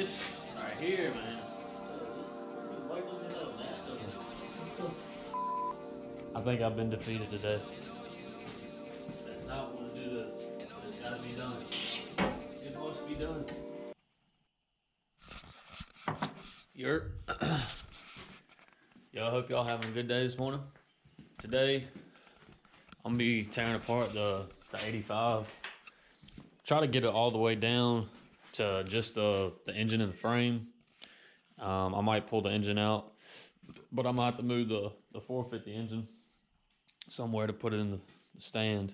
This right here, man. I think I've been defeated today. I did not want to do this. It's got to be done. It must be done. Yo, I hope y'all having a good day this morning. Today, I'm gonna be tearing apart the 85. Try to get it all the way down to just the engine and the frame. I might pull the engine out, but I might have to move the 450 engine somewhere to put it in the stand.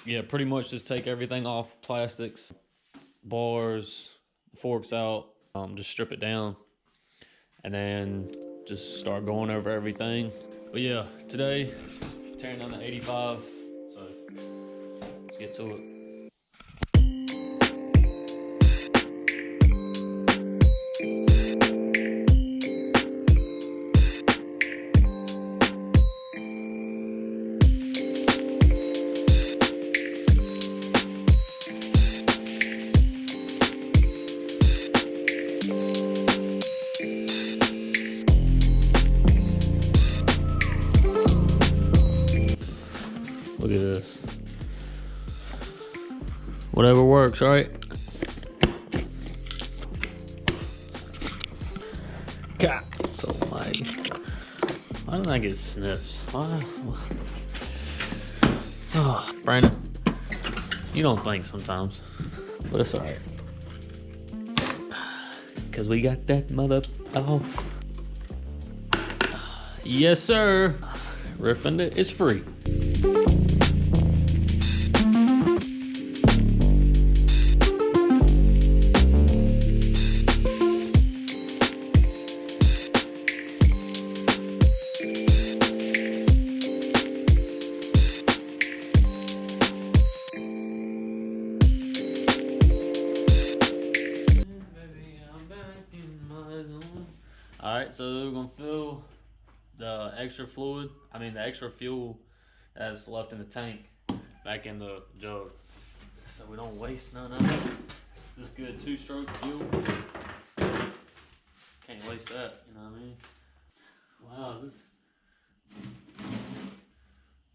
Yeah, pretty much just take everything off, plastics, bars, forks out, just strip it down, and then just start going over everything. But yeah, today, tearing down the 85, so let's get to it. Look at this. Whatever works, right? God, it's almighty. Why didn't I get snips? Why? Oh, Brandon, you don't think sometimes, but it's alright. Cause we got that mother off. Yes, sir. Riffing it is free. Alright, so we're gonna fill the extra fluid, the extra fuel that's left in the tank back in the jug. So we don't waste none of it. This good 2-stroke fuel. Can't waste that, you know what I mean? Wow,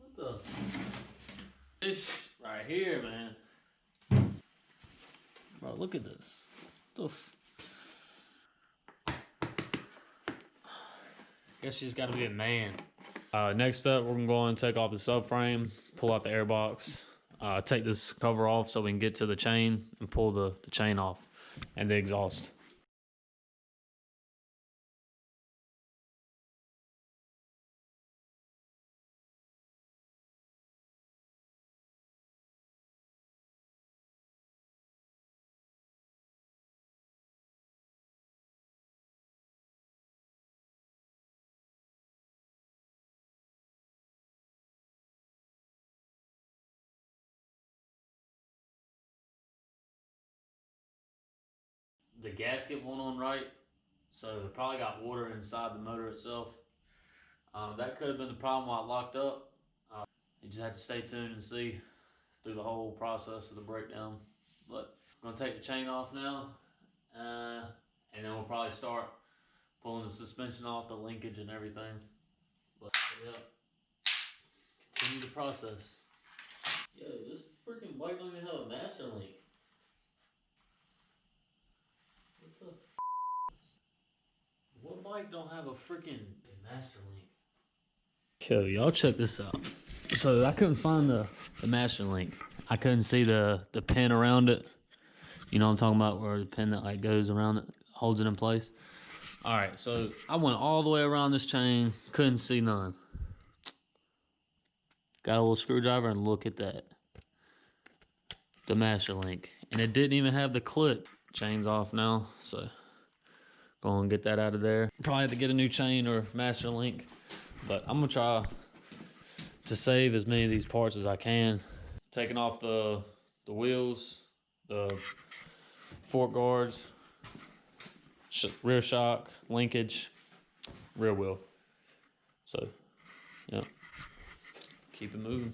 what this right here, man. Bro, look at this. What the Guess she's got to be a man. Next up, we're gonna go and take off the subframe, pull out the airbox, take this cover off so we can get to the chain and pull the chain off and the exhaust. The gasket won't on right, so it probably got water inside the motor itself. That could have been the problem while it locked up. You just have to stay tuned and see through the whole process of the breakdown. But I'm gonna take the chain off now, and then we'll probably start pulling the suspension off, the linkage and everything. But yeah, continue the process. Yo, this freaking bike don't even have a master link. What bike don't have a freaking master link? Yo, y'all check this out. So I couldn't find the master link. I couldn't see the pin around it. You know what I'm talking about, where the pin that like goes around it, holds it in place. All right, so I went all the way around this chain, couldn't see none. Got a little screwdriver and look at that. The master link. And it didn't even have the clip. Chain's off now, so go and get that out of there. Probably have to get a new chain or master link, but I'm gonna try to save as many of these parts as I can. Taking off the wheels, the fork guards, rear shock, linkage, rear wheel. So, yeah, keep it moving.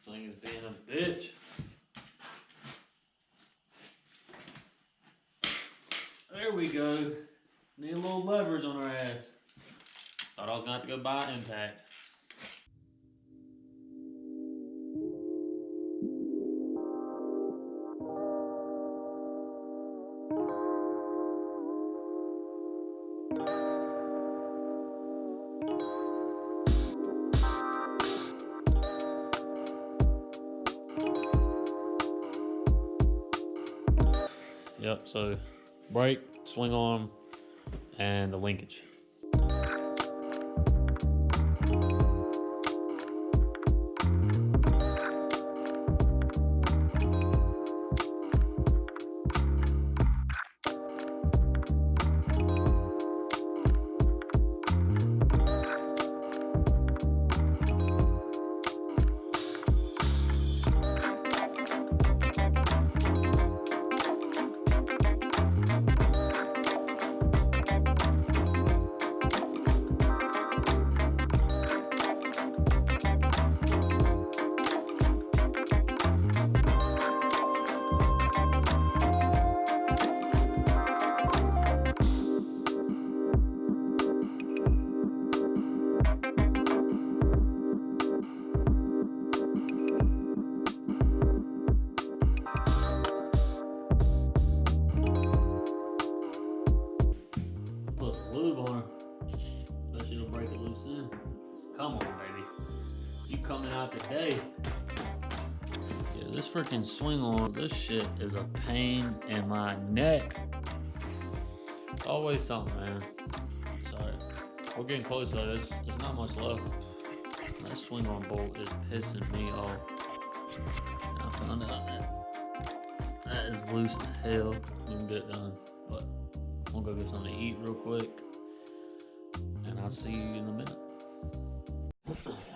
thing is being a bitch. There we go. Need a little leverage on our ass. Thought I was gonna have to go buy impact. Yep, so brake, swing arm, and the linkage. Put some lube on her. Bet she'll break it loose in. Come on, baby. You coming out today. Yeah, this freaking swing arm, this shit is a pain in my neck. It's always something, man. Sorry. We're getting close though. There's not much left. That swing arm bolt is pissing me off. And I found out that is loose as hell. We can get it done. But I'm gonna go get something to eat real quick. And I'll see you in a minute.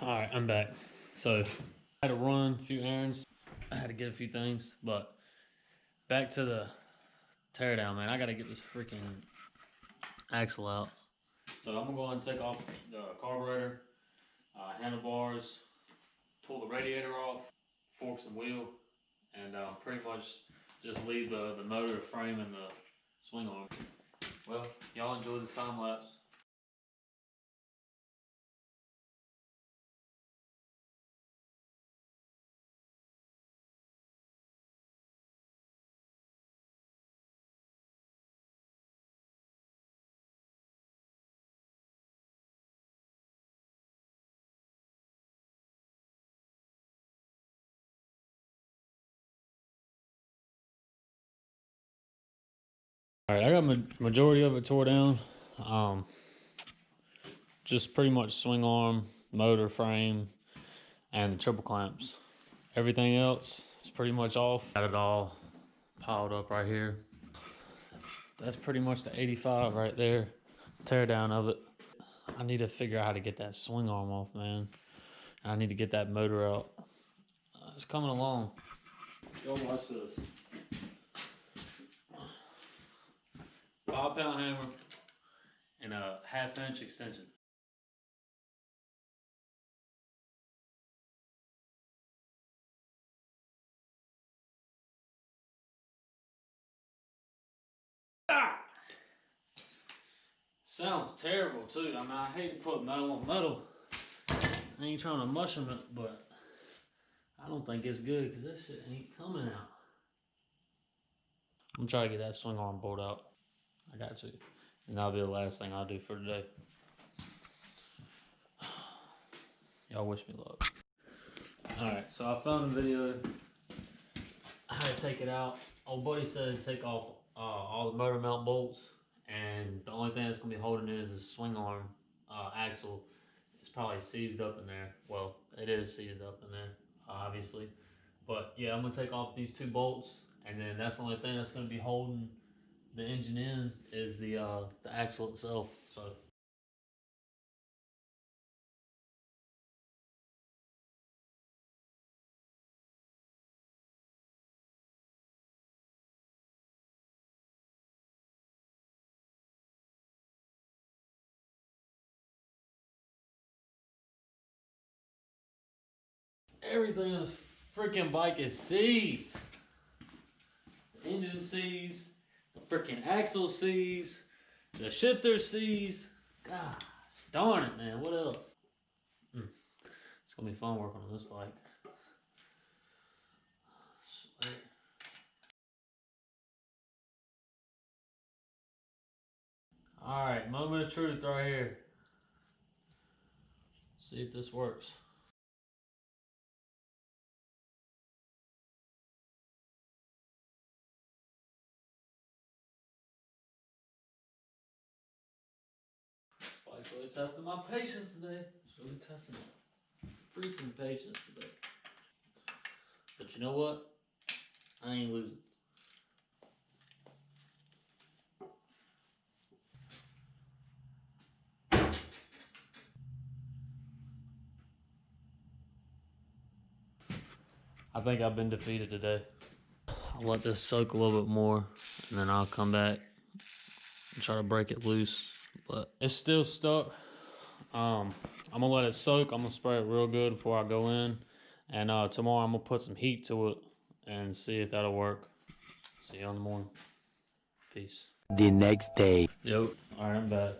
Alright, I'm back. So I had to run a few errands. I had to get a few things, but back to the teardown, man. I gotta get this freaking axle out. So I'm gonna go ahead and take off the carburetor, handlebars, pull the radiator off, forks and wheel, and pretty much just leave the motor, frame, and the swing arm. Well, y'all enjoy this time lapse. All right, I got majority of it tore down. Just pretty much swing arm, motor, frame, and the triple clamps. Everything else is pretty much off. Got it all piled up right here. That's pretty much the 85 right there. Tear down of it. I need to figure out how to get that swing arm off, man. I need to get that motor out. It's coming along. Y'all watch this. 5-pound hammer and a 1/2-inch extension. Ah! Sounds terrible too. I mean, I hate to put metal on metal. I ain't trying to mushroom it, but I don't think it's good because that shit ain't coming out. I'm trying to get that swing arm bolt out. I got to. And that'll be the last thing I'll do for today. Y'all wish me luck. Alright, so I found a video how to take it out. Old buddy said to take off all the motor mount bolts, and the only thing that's going to be holding it is the swing arm axle. It's probably seized up in there. Well, it is seized up in there, obviously. But yeah, I'm going to take off these 2 bolts, and then that's the only thing that's going to be holding the engine in is the axle itself. So everything is freaking bike is seized. The engine seized. The freaking axle seized. The shifter seized. Gosh, darn it, man. What else? It's gonna be fun working on this bike. Sweet. All right, moment of truth right here. See if this works. Bike's really testing my patience today. It's really testing my freaking patience today. But you know what? I ain't losing. I think I've been defeated today. I'll let this soak a little bit more, and then I'll come back and try to break it loose. But it's still stuck. I'm gonna let it soak. I'm gonna spray it real good before I go in. And tomorrow I'm gonna put some heat to it and see if that'll work. See you in the morning. Peace. The next day. Yo, all right, I'm back.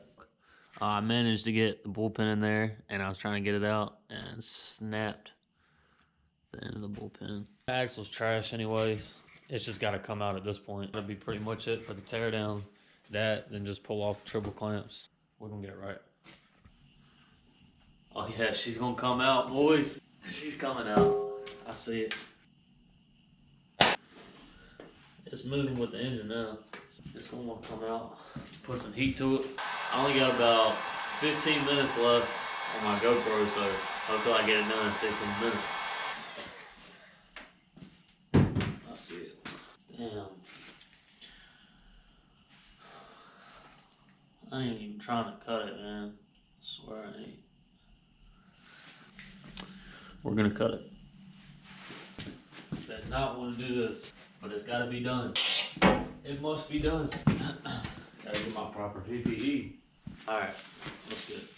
I managed to get the bullpen in there, and I was trying to get it out and snapped the end of the bullpen. The axle's trash anyways. It's just got to come out at this point. That'll be pretty much it for the tear down. That, then just pull off the triple clamps. We're gonna get it right. Oh yeah, she's gonna come out, boys. She's coming out. I see it. It's moving with the engine now. It's gonna want to come out. Put some heat to it. I only got about 15 minutes left on my GoPro, so hopefully I get it done in 15 minutes. I see it. Damn. I ain't even trying to cut it, man. I swear I ain't. We're gonna cut it. Did not want to do this, but it's gotta be done. It must be done. Gotta get my proper PPE. Alright, let's get it.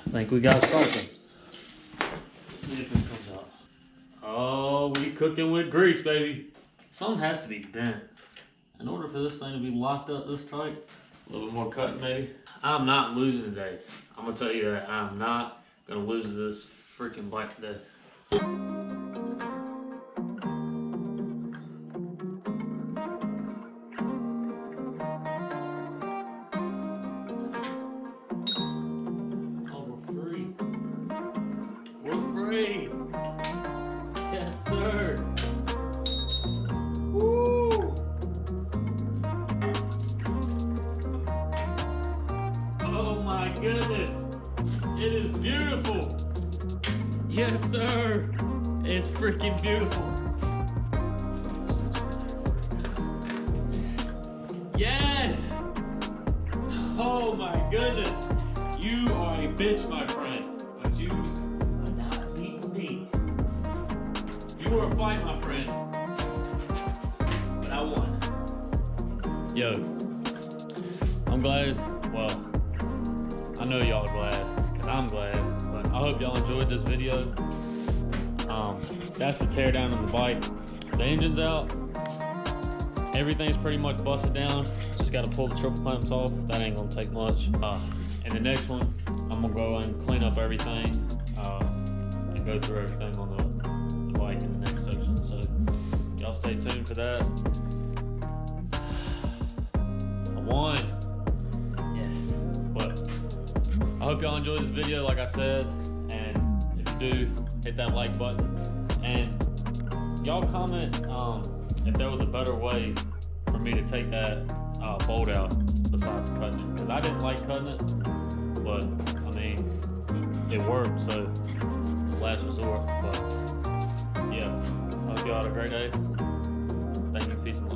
I think we got something. Let's see if this comes out. Oh, we cooking with grease, baby. Something has to be bent. In order for this thing to be locked up this tight, a little bit more cutting maybe. I'm not losing today. I'm gonna tell you that. I'm not gonna lose this freaking bike today. Yes, sir. Woo! Oh my goodness. It is beautiful. Yes, sir. It's freaking beautiful. Yes. Oh my goodness. You are a bitch, my friend. But you are not beating me. You were a fight, my friend. But I won. Yo. I'm glad. Well, I know y'all are glad. Because I'm glad. But I hope y'all enjoyed this video. That's the tear down on the bike. The engine's out. Everything's pretty much busted down. Just got to pull the triple clamps off. That ain't going to take much. In the next one, I'm going to go and clean up everything and go through everything on the bike in the next section. So y'all stay tuned for that. I won. Yes. But I hope y'all enjoyed this video, like I said. And if you do, hit that like button. And y'all comment if there was a better way for me to take that bolt out besides cutting it. Because I didn't like cutting it. But, I mean, it worked, so last resort. But yeah, hope y'all had a great day. Thank you. Peace.